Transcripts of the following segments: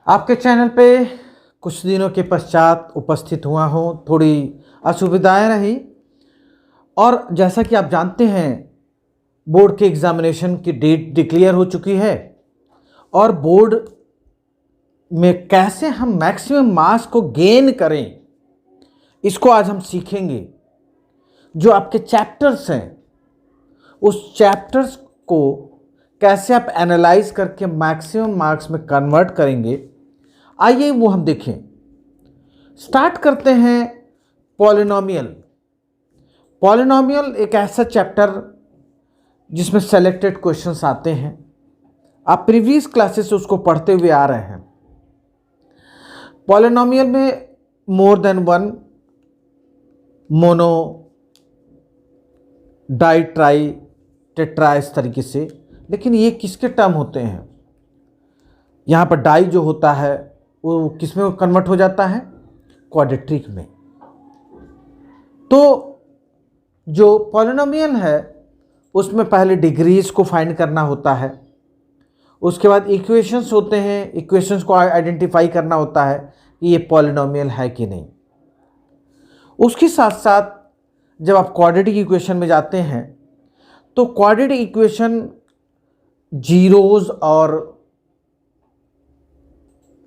आपके चैनल पे कुछ दिनों के पश्चात उपस्थित हुआ हूँ। थोड़ी असुविधाएं रही और जैसा कि आप जानते हैं बोर्ड के एग्ज़ामिनेशन की डेट डिक्लेयर हो चुकी है और बोर्ड में कैसे हम मैक्सिमम मार्क्स को गेन करें इसको आज हम सीखेंगे। जो आपके चैप्टर्स हैं उस चैप्टर्स को कैसे आप एनालाइज करके मैक्सिमम मार्क्स में कन्वर्ट करेंगे, आइए वो हम देखें। स्टार्ट करते हैं पॉलिनोमियल। पॉलिनोमियल एक ऐसा चैप्टर जिसमें सेलेक्टेड क्वेश्चंस आते हैं। आप प्रीवियस क्लासेस से उसको पढ़ते हुए आ रहे हैं। पॉलिनोमियल में more than one, mono, di, tri, tetra, इस तरीके से। लेकिन ये किसके टर्म होते हैं? यहाँ पर डाई जो होता है वो किस में कन्वर्ट हो जाता है? क्वाड्रेटिक में। तो जो पॉलिनोमियल है उसमें पहले डिग्रीज को फाइंड करना होता है, उसके बाद इक्वेशंस होते हैं, इक्वेशंस को आइडेंटिफाई करना होता है कि ये पॉलिनोमियल है कि नहीं। उसके साथ साथ जब आप क्वाड्रेटिक इक्वेशन में जाते हैं तो क्वाड्रेटिक इक्वेशन जीरोज और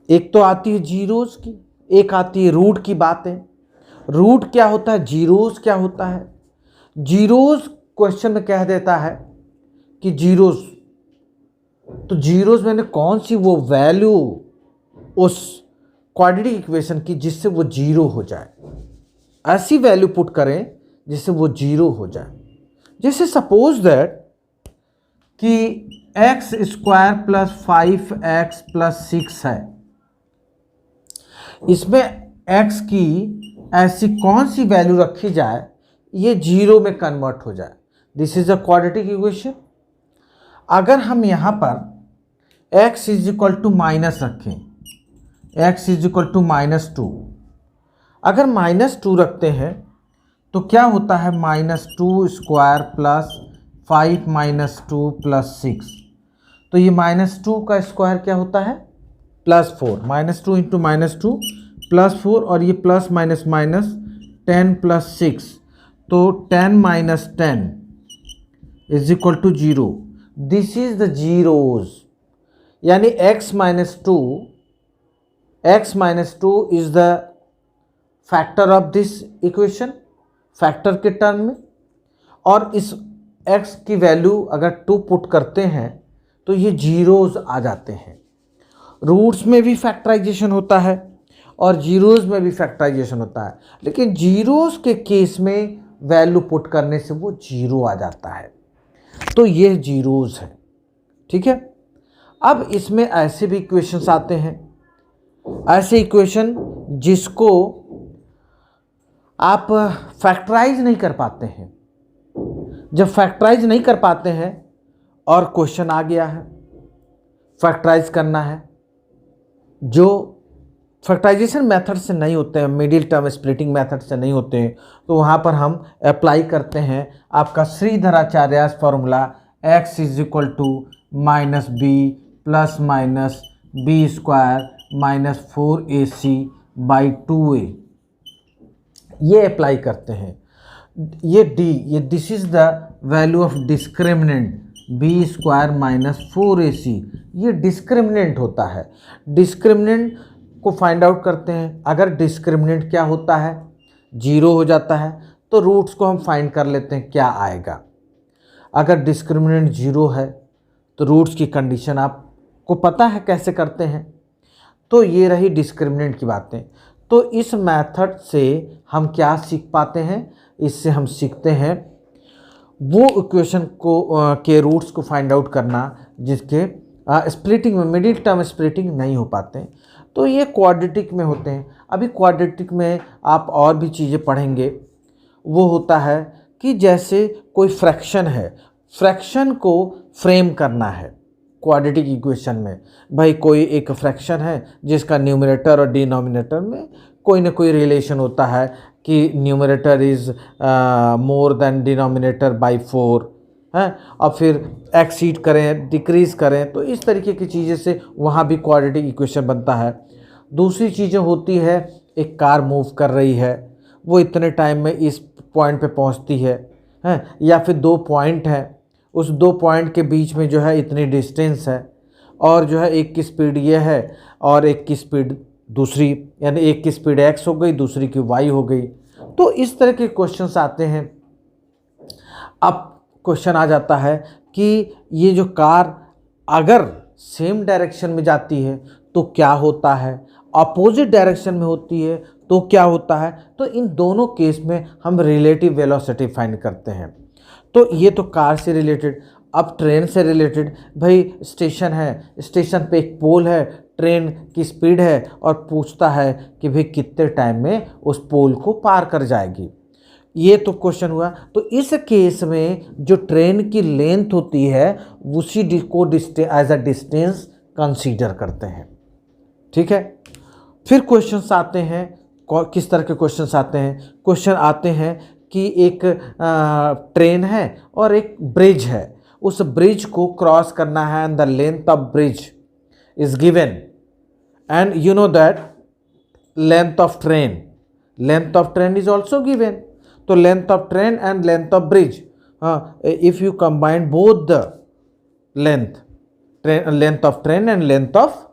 एक तो आती है जीरोज की, एक आती है रूट की बातें। रूट क्या होता है, जीरोज क्या होता है? जीरोज क्वेश्चन में कह देता है कि जीरोज, तो जीरोज मैंने कौन सी वो वैल्यू उस क्वाड्रेटिक इक्वेशन की जिससे वो जीरो हो जाए, ऐसी वैल्यू पुट करें जिससे वो जीरो हो जाए। जैसे सपोज दैट कि x square plus 5x plus 6 है, इसमें x की ऐसी कौन सी वैल्यू रखी जाए ये जीरो में कन्वर्ट हो जाए। This is a quadratic equation. अगर हम यहाँ पर x is equal to minus रखें, x इज इक्वल टू -2, अगर -2 रखते हैं तो क्या होता है? -2 स्क्वायर प्लस 5 -2 प्लस 6, तो ये -2 का स्क्वायर क्या होता है? +4। -2 इंटू -2 +4, और ये प्लस माइनस माइनस 10 प्लस 6, तो 10 minus 10 is equal to 0। This is the zeros, यानी x minus two is the factor of this equation, factor के टर्म में। और इस x की वैल्यू अगर 2 पुट करते हैं तो ये जीरोज आ जाते हैं। रूट्स में भी फैक्टराइजेशन होता है और जीरोज में भी फैक्टराइजेशन होता है, लेकिन जीरोज के केस में वैल्यू पुट करने से वो जीरो आ जाता है। तो ये जीरोज है, ठीक है। अब इसमें ऐसे भी इक्वेशंस आते हैं, ऐसे इक्वेशन जिसको आप फैक्टराइज नहीं कर पाते हैं। जब फैक्टराइज नहीं कर पाते हैं और क्वेश्चन आ गया है, फैक्टराइज करना है, जो फैक्टराइजेशन मेथड से नहीं होते हैं, मिडिल टर्म स्प्लिटिंग मेथड से नहीं होते हैं, तो वहाँ पर हम अप्लाई करते हैं आपका Shridharacharya formula, x is equal to -b plus minus B square -4ac/2a, ये अप्लाई करते हैं। ये d, ये this is the value of discriminant, B square -4ac, ये डिस्क्रिमिनेंट होता है। डिस्क्रिमिनेंट को फाइंड आउट करते हैं। अगर डिस्क्रिमिनेंट क्या होता है? जीरो हो जाता है, तो रूट्स को हम फाइंड कर लेते हैं क्या आएगा। अगर डिस्क्रिमिनेंट जीरो है तो रूट्स की कंडीशन आपको पता है कैसे करते हैं। तो ये रही डिस्क्रिमिनेंट की बातें। तो इस मेथड से हम क्या सीख पाते हैं? इससे हम सीखते हैं वो इक्वेशन को के रूट्स को फाइंड आउट करना जिसके स्प्लिटिंग में, मिडिल टर्म स्प्लिटिंग नहीं हो पाते। तो ये क्वाड्रेटिक में होते हैं। अभी क्वाड्रेटिक में आप और भी चीज़ें पढ़ेंगे। वो होता है कि जैसे कोई फ्रैक्शन है, फ्रैक्शन को फ्रेम करना है क्वाड्रेटिक इक्वेशन में। भाई कोई एक फ्रैक्शन है जिसका न्यूमरेटर और डिनोमिनेटर में कोई ना कोई रिलेशन होता है कि numerator is more than denominator by 4, हैं, और फिर एक्सीड करें, डिक्रीज़ करें, तो इस तरीके की चीज़ें से वहाँ भी क्वाड्रेटिक इक्वेशन बनता है। दूसरी चीज़ें होती है, एक कार मूव कर रही है, वो इतने टाइम में इस पॉइंट पे पहुँचती है, हैं, या फिर दो पॉइंट हैं, उस दो पॉइंट के बीच में जो है इतनी डिस्टेंस है, और जो है एक की स्पीड ये है और एक की स्पीड दूसरी, यानी एक की स्पीड x हो गई, दूसरी की y हो गई। तो इस तरह के क्वेश्चंस आते हैं। अब क्वेश्चन आ जाता है कि ये जो कार अगर सेम डायरेक्शन में जाती है तो क्या होता है, अपोजिट डायरेक्शन में होती है तो क्या होता है। तो इन दोनों केस में हम रिलेटिव वेलोसिटी फाइंड करते हैं। तो ये तो कार से रिलेटेड। अब ट्रेन से रिलेटेड, भाई स्टेशन है, स्टेशन पे एक पोल है, ट्रेन की स्पीड है और पूछता है कि भाई कितने टाइम में उस पोल को पार कर जाएगी। ये तो क्वेश्चन हुआ। तो इस केस में जो ट्रेन की लेंथ होती है उसी को एज अ डिस्टेंस कंसीडर करते हैं। ठीक है। फिर क्वेश्चंस आते हैं, किस तरह के क्वेश्चंस आते हैं। क्वेश्चन आते हैं कि एक ट्रेन है और एक ब्रिज है, उस ब्रिज को क्रॉस करना है and the length of bridge is given and you know that length of train is also given. तो length of train and length of bridge, if you combine both the length of train and length of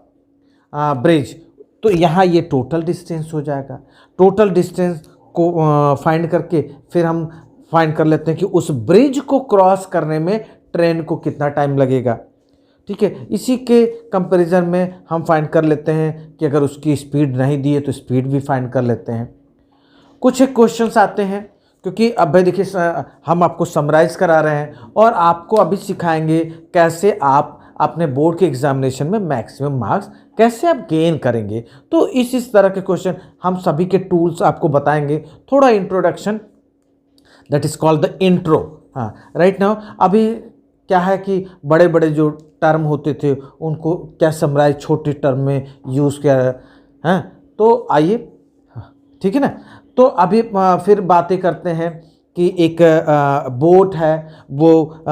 bridge, तो यहाँ ये total distance हो जाएगा। Total distance को find करके फिर हम फाइंड कर लेते हैं कि उस ब्रिज को क्रॉस करने में ट्रेन को कितना टाइम लगेगा। ठीक है। इसी के कंपैरिजन में हम फाइंड कर लेते हैं कि अगर उसकी स्पीड नहीं दी है तो स्पीड भी फाइंड कर लेते हैं। कुछ एक क्वेश्चंस आते हैं, क्योंकि अब भाई देखिए हम आपको समराइज़ करा रहे हैं और आपको अभी सिखाएंगे कैसे आप अपने बोर्ड के एग्जामिनेशन में मैक्सिमम मार्क्स कैसे आप गेन करेंगे। तो इस तरह के क्वेश्चन हम सभी के टूल्स आपको बताएंगे। थोड़ा introduction, that is called the intro. हाँ, राइट नाउ अभी क्या है कि बड़े बड़े जो टर्म होते थे उनको क्या समराइज छोटी टर्म में यूज़ किया है। तो आइए, ठीक है ना। तो अभी फिर बातें करते हैं कि एक बोट है, वो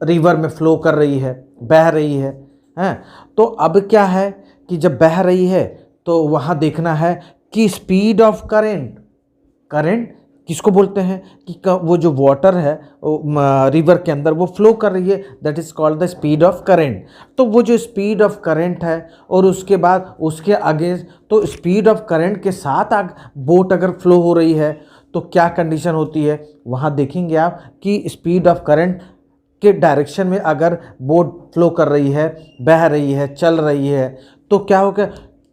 रिवर में फ्लो कर रही है, बह रही है, हैं। तो अब क्या है कि जब बह रही है तो वहाँ देखना है कि स्पीड ऑफ करंट किसको बोलते हैं कि वो जो वाटर है रिवर के अंदर वो फ्लो कर रही है, that is called the speed of current. तो वो जो स्पीड ऑफ करंट है और उसके बाद उसके अगेंस्ट, तो स्पीड ऑफ करंट के साथ बोट अगर फ्लो हो रही है तो क्या कंडीशन होती है, वहाँ देखेंगे आप कि स्पीड ऑफ करंट के डायरेक्शन में अगर बोट फ्लो कर रही है, बह रही है, चल रही है, तो क्या होगा,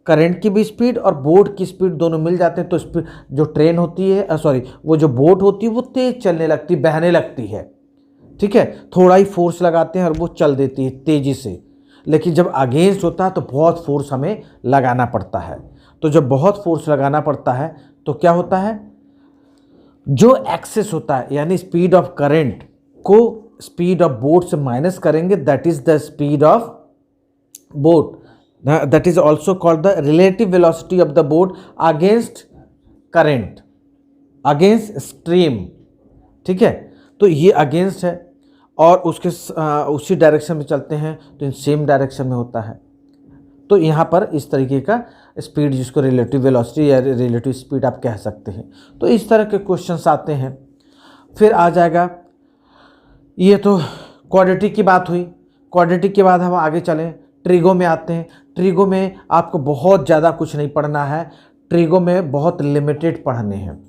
करंट की भी स्पीड और बोट की स्पीड दोनों मिल जाते हैं। तो स्पीड जो ट्रेन होती है, वो जो बोट होती है वो तेज़ चलने लगती, बहने लगती है। ठीक है। थोड़ा ही फोर्स लगाते हैं और वो चल देती है तेज़ी से। लेकिन जब अगेंस्ट होता है तो बहुत फोर्स हमें लगाना पड़ता है। तो जब बहुत फोर्स लगाना पड़ता है तो क्या होता है, जो एक्सेस होता है यानी स्पीड ऑफ करंट को स्पीड ऑफ बोट से माइनस करेंगे, that is the speed of boat, that is also called the relative velocity of the boat against current, against stream. ठीक है। तो ये अगेंस्ट है और उसके उसी डायरेक्शन में चलते हैं तो इन सेम डायरेक्शन में होता है। तो यहाँ पर इस तरीके का स्पीड, जिसको रिलेटिव वेलोसिटी या रिलेटिव स्पीड आप कह सकते हैं। तो इस तरह के क्वेश्चंस आते हैं। फिर आ जाएगा, ये तो क्वाड्रेटिक की बात हुई। क्वाड्रेटिक के बाद हम आगे चलें, ट्रिगो में आते हैं। ट्रिगो में आपको बहुत ज़्यादा कुछ नहीं पढ़ना है, ट्रिगो में बहुत लिमिटेड पढ़ने हैं।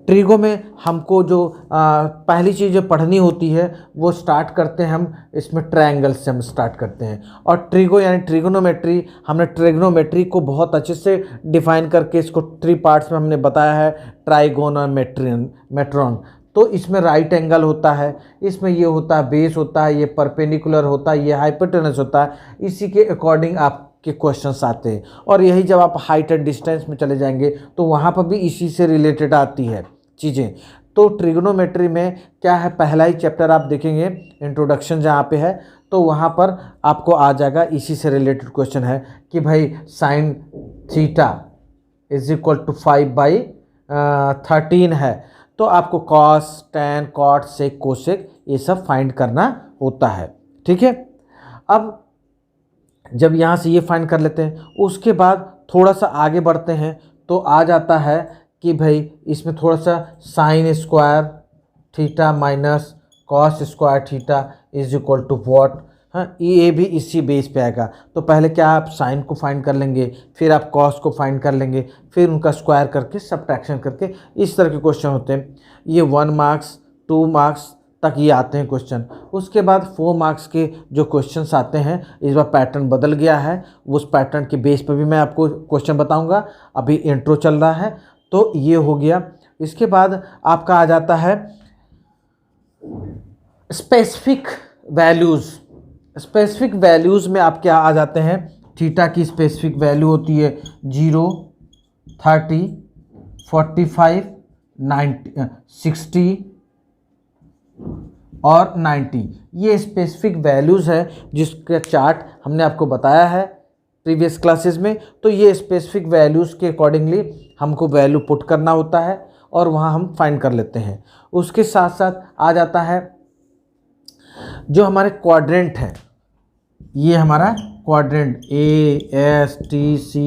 ट्रिगो में हमको जो पहली चीज़ जो पढ़नी होती है वो स्टार्ट करते हैं हम इसमें ट्रायंगल से हम स्टार्ट करते हैं। और ट्रिगो यानी ट्रिगोनोमेट्री, हमने ट्रिगोनोमेट्री को बहुत अच्छे से डिफाइन करके इसको 3 पार्ट्स में हमने बताया है, ट्राइगोन और मेट्रॉन। तो इसमें राइट एंगल होता है, इसमें ये होता है बेस होता है, ये परपेंडिकुलर होता है, ये हाइपोटेनस होता है। इसी के अकॉर्डिंग आपके क्वेश्चंस आते हैं। और यही जब आप हाइट एंड डिस्टेंस में चले जाएंगे तो वहाँ पर भी इसी से रिलेटेड आती है चीज़ें। तो ट्रिगोनोमेट्री में क्या है, पहला ही चैप्टर आप देखेंगे इंट्रोडक्शन जहाँ पे है, तो वहाँ पर आपको आ जाएगा, इसी से रिलेटेड क्वेश्चन है कि भाई sine theta is equal to 5/13 है, तो आपको cos, tan, cot, sec, cosec ये सब फाइंड करना होता है। ठीक है, अब जब यहाँ से ये फाइंड कर लेते हैं, उसके बाद थोड़ा सा आगे बढ़ते हैं तो आ जाता है कि भाई इसमें थोड़ा सा sine square theta minus cos square theta is equal to what. हाँ, ये भी इसी बेस पे आएगा। तो पहले क्या आप साइन को फाइंड कर लेंगे, फिर आप कॉस को फाइंड कर लेंगे, फिर उनका स्क्वायर करके सब्ट्रैक्शन करके इस तरह के क्वेश्चन होते हैं। ये 1 मार्क्स 2 मार्क्स तक ये आते हैं क्वेश्चन। उसके बाद 4 मार्क्स के जो क्वेश्चंस आते हैं, इस बार पैटर्न बदल गया है, उस पैटर्न के बेस पर भी मैं आपको क्वेश्चन बताऊंगा। अभी इंट्रो चल रहा है तो ये हो गया। इसके बाद आपका आ जाता है स्पेसिफिक वैल्यूज़। स्पेसिफिक वैल्यूज़ में आप क्या आ जाते हैं, थीटा की स्पेसिफिक वैल्यू होती है 0, 30, 45, 90, 60 और 90। ये स्पेसिफिक वैल्यूज़ है जिसका चार्ट हमने आपको बताया है प्रीवियस क्लासेस में। तो ये स्पेसिफिक वैल्यूज़ के अकॉर्डिंगली हमको वैल्यू पुट करना होता है और वहाँ हम फाइंड कर लेते हैं। उसके साथ साथ आ जाता है जो हमारे क्वाड्रेंट हैं, ये हमारा quadrant A S T C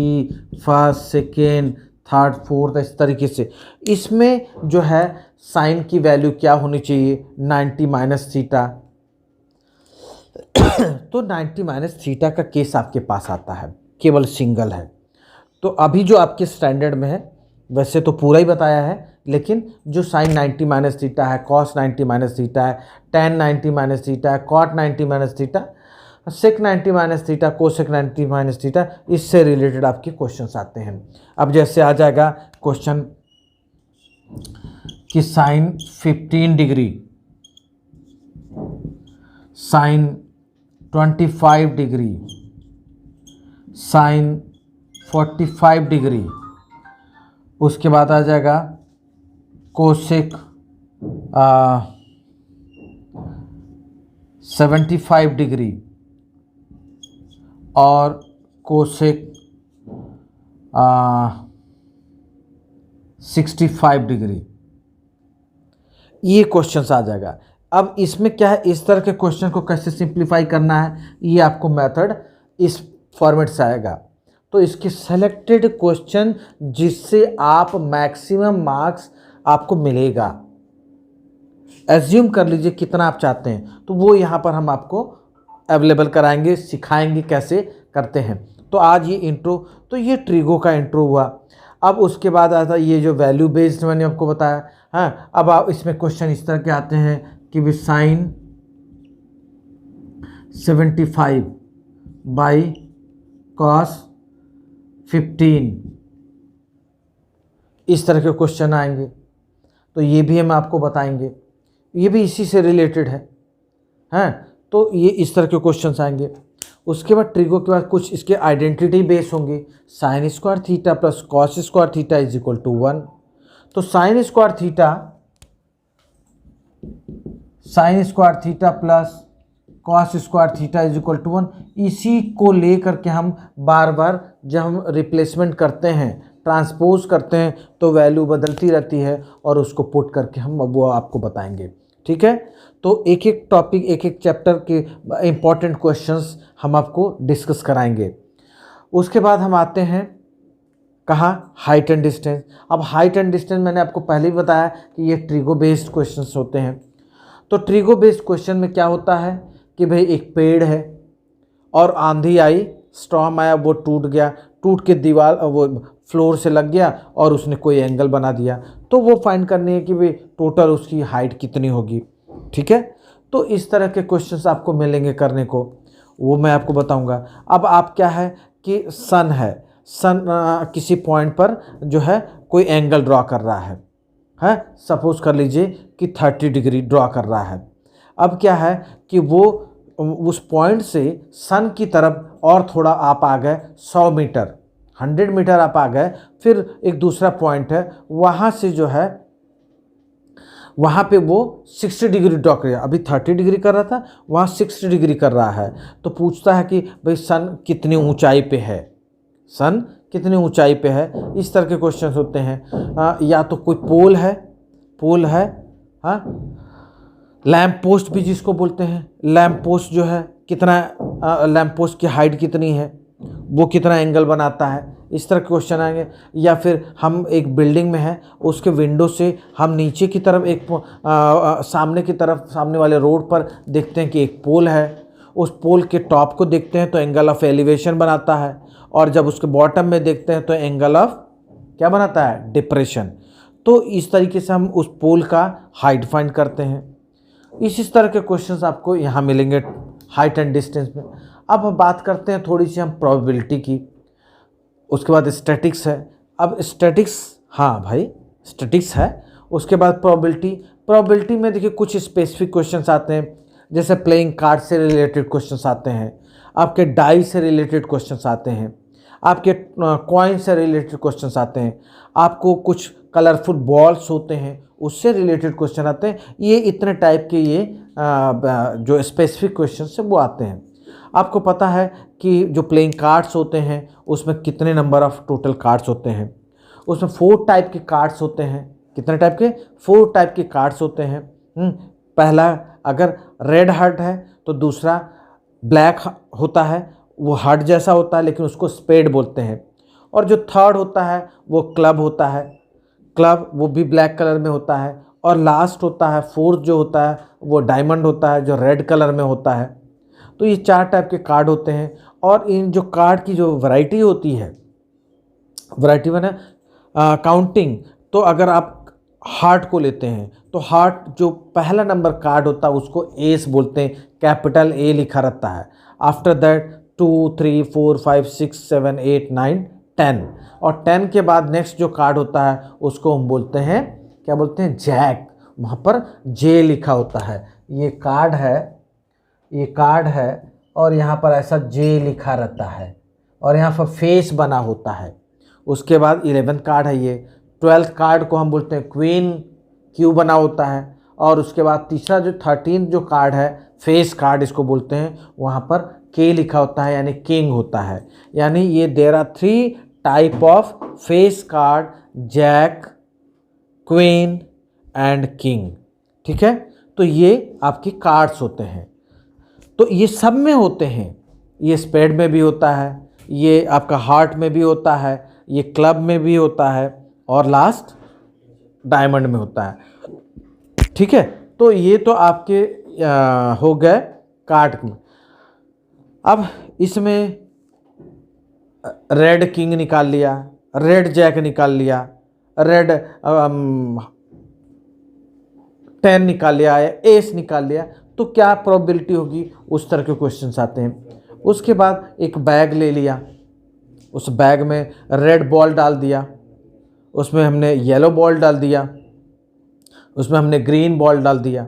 first second third fourth इस तरीके से। इसमें जो है साइन की वैल्यू क्या होनी चाहिए, 90 माइनस थीटा। तो 90 माइनस थीटा का केस आपके पास आता है, केवल सिंगल है। तो अभी जो आपके स्टैंडर्ड में है वैसे तो पूरा ही बताया है, लेकिन जो साइन 90 माइनस थीटा है, कॉस 90 माइनस थीटा है, टेन 90 माइनस थीटा है, cot 90 minus theta, sec 90 minus theta, cosec 90 minus theta, इससे रिलेटेड आपके क्वेश्चंस आते हैं। अब जैसे आ जाएगा क्वेश्चन कि sine 15 degree, sine 25 degree, sine 45 degree, उसके बाद आ जाएगा कोसेक 75 डिग्री और कोसेक 65 डिग्री। ये क्वेश्चंस आ जाएगा। अब इसमें क्या है, इस तरह के क्वेश्चन को कैसे सिंप्लीफाई करना है, ये आपको मेथड इस फॉर्मेट से आएगा। तो इसके सेलेक्टेड क्वेश्चन जिससे आप मैक्सिमम मार्क्स आपको मिलेगा, एज्यूम कर लीजिए कितना आप चाहते हैं, तो वो यहाँ पर हम आपको अवेलेबल कराएंगे, सिखाएंगे कैसे करते हैं। तो आज ये इंट्रो, तो ये ट्रिगो का इंट्रो हुआ। अब उसके बाद आता ये जो वैल्यू बेस्ड मैंने आपको बताया। हाँ, अब आप इसमें क्वेश्चन इस तरह के आते हैं कि भी साइन 75 बाई कॉस 15, इस तरह के क्वेश्चन आएंगे। तो ये भी हम आपको बताएंगे, ये भी इसी से रिलेटेड है। हैं, तो ये इस तरह के क्वेश्चंस आएंगे। उसके बाद ट्रिगो के बाद कुछ इसके आइडेंटिटी बेस होंगे। Sine square theta plus cos square theta is equal to 1। तो sine square theta plus cos square theta is equal to 1। इसी को लेकर के हम बार बार जब हम रिप्लेसमेंट करते हैं, ट्रांसपोज करते हैं, तो वैल्यू बदलती रहती है और उसको पुट करके हम वो आपको बताएंगे। ठीक है, तो एक एक टॉपिक, एक एक चैप्टर के इम्पॉर्टेंट क्वेश्चंस हम आपको डिस्कस कराएंगे। उसके बाद हम आते हैं कहाँ, हाइट एंड डिस्टेंस। अब हाइट एंड डिस्टेंस मैंने आपको पहले ही बताया कि ये ट्रिगो बेस्ड क्वेश्चंस होते हैं। तो ट्रिगो बेस्ड क्वेश्चन में क्या होता है कि भाई एक पेड़ है और आंधी आई, स्टॉर्म आया, वो टूट गया, टूट के दीवार वो फ्लोर से लग गया और उसने कोई एंगल बना दिया। तो वो फाइंड करनी है कि भाई टोटल उसकी हाइट कितनी होगी। ठीक है, तो इस तरह के क्वेश्चंस आपको मिलेंगे करने को, वो मैं आपको बताऊंगा। अब आप क्या है कि सन है, सन किसी पॉइंट पर जो है कोई एंगल ड्रॉ कर रहा है, सपोज कर लीजिए कि 30 डिग्री ड्रॉ कर रहा है। अब क्या है कि वो उस पॉइंट से सन की तरफ और थोड़ा आप आ गए 100 मीटर, 100 मीटर आप आ गए, फिर एक दूसरा पॉइंट है, वहाँ से जो है वहाँ पे वो 60 डिग्री ड्रॉ कर, अभी 30 डिग्री कर रहा था, वहाँ 60 डिग्री कर रहा है। तो पूछता है कि भाई सन कितनी ऊंचाई पे है, सन कितनी ऊंचाई पे है। इस तरह के क्वेश्चंस होते हैं। या तो कोई पोल है, हाँ, लैंप पोस्ट भी जिसको बोलते हैं, लैंप पोस्ट जो है कितना, लैंप पोस्ट की हाइट कितनी है, वो कितना एंगल बनाता है, इस तरह के क्वेश्चन आएंगे। या फिर हम एक बिल्डिंग में हैं, उसके विंडो से हम नीचे की तरफ एक सामने की तरफ, सामने वाले रोड पर देखते हैं कि एक पोल है, उस पोल के टॉप को देखते हैं तो एंगल ऑफ एलिवेशन बनाता है, और जब उसके बॉटम में देखते हैं तो एंगल ऑफ क्या बनाता है, डिप्रेशन। तो इस तरीके से हम उस पोल का हाइट फाइंड करते हैं। इस तरह के क्वेश्चंस आपको यहाँ मिलेंगे हाइट एंड डिस्टेंस में। अब हम बात करते हैं थोड़ी सी हम प्रोबेबिलिटी की, उसके बाद स्टैटिक्स है। अब स्टैटिक्स, हाँ भाई स्टैटिक्स है, उसके बाद प्रोबेबिलिटी। प्रोबेबिलिटी में देखिए कुछ स्पेसिफिक क्वेश्चंस आते हैं, जैसे प्लेइंग कार्ड से रिलेटेड क्वेश्चंस आते हैं, आपके डाई से रिलेटेड क्वेश्चंस आते हैं, आपके कॉइन से रिलेटेड क्वेश्चंस आते हैं, आपको कुछ कलरफुल बॉल्स होते हैं उससे रिलेटेड क्वेश्चन आते हैं। ये इतने टाइप के ये जो स्पेसिफिक क्वेश्चंस हैं वो आते हैं। आपको पता है कि जो प्लेइंग कार्ड्स होते हैं उसमें कितने नंबर ऑफ टोटल कार्ड्स होते हैं, उसमें 4 टाइप के कार्ड्स होते हैं। कितने टाइप के, 4 टाइप के कार्ड्स होते हैं। पहला अगर रेड हार्ट है तो दूसरा ब्लैक होता है, वो हार्ट जैसा होता है लेकिन उसको स्पेड बोलते हैं, और जो थर्ड होता है वो क्लब होता है, क्लब वो भी ब्लैक कलर में होता है, और लास्ट होता है फोर्थ जो होता है वो डायमंड होता है जो रेड कलर में होता है। तो ये 4 टाइप के कार्ड होते हैं, और इन जो कार्ड की जो वैरायटी होती है, वैरायटी मैंने काउंटिंग, तो अगर आप हार्ट को लेते हैं तो हार्ट जो पहला नंबर कार्ड होता है उसको एस बोलते हैं, कैपिटल ए लिखा रहता है। आफ्टर दैट 2 3 4 5 6 7 8 9 10, और 10 के बाद नेक्स्ट जो कार्ड होता है उसको हम बोलते हैं, क्या बोलते हैं, जैक। वहाँ पर जे लिखा होता है, ये कार्ड है, ये कार्ड है, और यहाँ पर ऐसा जे लिखा रहता है, और यहाँ पर फेस बना होता है। उसके बाद 11th कार्ड है ये। 12th कार्ड को हम बोलते हैं क्वीन, क्यू बना होता है। और उसके बाद तीसरा जो 13th जो कार्ड है, फेस कार्ड इसको बोलते हैं, वहाँ पर के लिखा होता है यानी किंग होता है। यानी ये there are 3 type of face card, jack, queen and king. ठीक है, तो ये आपके कार्ड्स होते हैं। तो ये सब में होते हैं, ये स्पेड में भी होता है, ये आपका हार्ट में भी होता है, ये क्लब में भी होता है, और लास्ट डायमंड में होता है। ठीक है, तो ये तो आपके हो गए कार्ड में। अब इसमें रेड किंग निकाल लिया, रेड जैक निकाल लिया, रेड 10 निकाल लिया, एस निकाल लिया, तो क्या प्रोबेबिलिटी होगी, उस तरह के क्वेश्चंस आते हैं। उसके बाद एक बैग ले लिया, उस बैग में रेड बॉल डाल दिया, उसमें हमने येलो बॉल डाल दिया, उसमें हमने ग्रीन बॉल डाल दिया,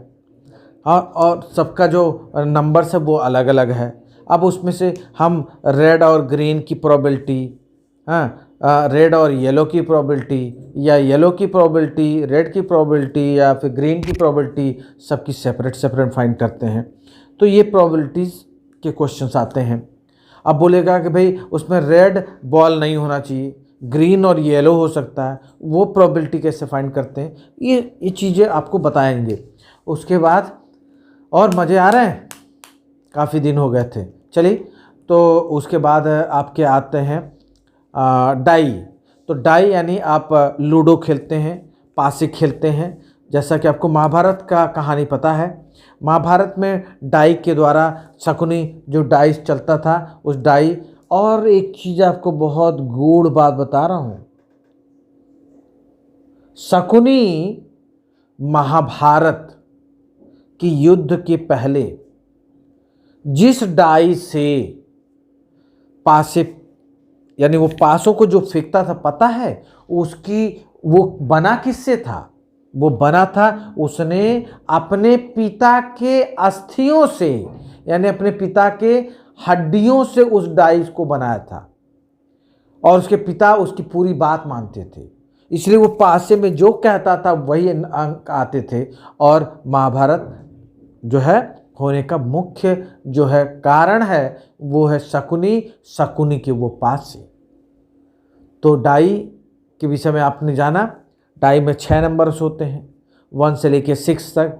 हाँ, और सबका जो नंबर्स है वो अलग अलग है। अब उसमें से हम रेड और ग्रीन की प्रोबेबिलिटी, हाँ, रेड और येलो की प्रोबेबिलिटी, या येलो की प्रोबेबिलिटी, रेड की प्रोबेबिलिटी, या फिर ग्रीन की प्रोबेबिलिटी, सबकी सेपरेट सेपरेट फाइंड करते हैं। तो ये प्रोबेबिलिटीज़ के क्वेश्चंस आते हैं। अब बोलेगा कि भाई उसमें रेड बॉल नहीं होना चाहिए, ग्रीन और येलो हो सकता है, वो प्रोबेबिलिटी कैसे फाइंड करते हैं, ये चीज़ें आपको बताएंगे। उसके बाद और मज़े आ रहे हैं, काफ़ी दिन हो गए थे। चलिए, तो उसके बाद आपके आते हैं डाई। तो डाई यानी आप लूडो खेलते हैं, पासे खेलते हैं। जैसा कि आपको महाभारत का कहानी पता है, महाभारत में डाई के द्वारा शकुनी जो डाइस चलता था, उस डाई, और एक चीज़ आपको बहुत गूढ़ बात बता रहा हूँ, शकुनी महाभारत की युद्ध के पहले जिस डाई से पासे, यानी वो पासों को जो फेंकता था, पता है उसकी वो बना किससे था, वो बना था उसने अपने पिता के अस्थियों से, यानी अपने पिता के हड्डियों से उस डाइस को बनाया था, और उसके पिता उसकी पूरी बात मानते थे, इसलिए वो पासे में जो कहता था वही अंक आते थे। और महाभारत जो है होने का मुख्य जो है कारण है वो है शकुनी के वो पासे। तो डाई के विषय में आपने जाना, डाई में 6 नंबर्स होते हैं, 1 से लेके 6 तक।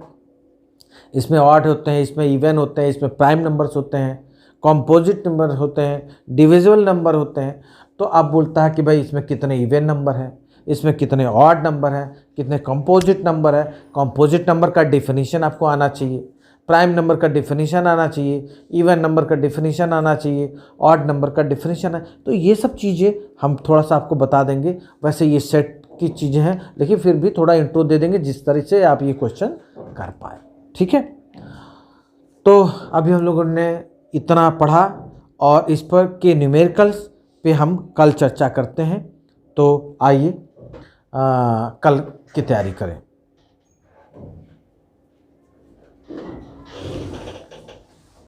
इसमें ऑड होते हैं, इसमें इवन होते हैं, इसमें प्राइम नंबर्स होते हैं, कॉम्पोजिट नंबर होते हैं, डिविजिबल नंबर होते हैं। तो अब बोलता है कि भाई इसमें कितने इवन नंबर हैं, इसमें कितने ऑड नंबर हैं, कितने कंपोजिट नंबर है। कंपोजिट नंबर का डेफिनेशन आपको आना चाहिए, प्राइम नंबर का डेफिनेशन आना चाहिए, इवन नंबर का डेफिनेशन आना चाहिए, ऑड नंबर का डेफिनेशन है। तो ये सब चीज़ें हम थोड़ा सा आपको बता देंगे। वैसे ये सेट की चीज़ें हैं, लेकिन फिर भी थोड़ा इंट्रो दे देंगे जिस तरह से आप ये क्वेश्चन कर पाए। ठीक है, तो अभी हम लोगों ने इतना पढ़ा और इस पर के न्यूमेरिकल्स पे हम कल चर्चा करते हैं। तो आइए कल की तैयारी करें।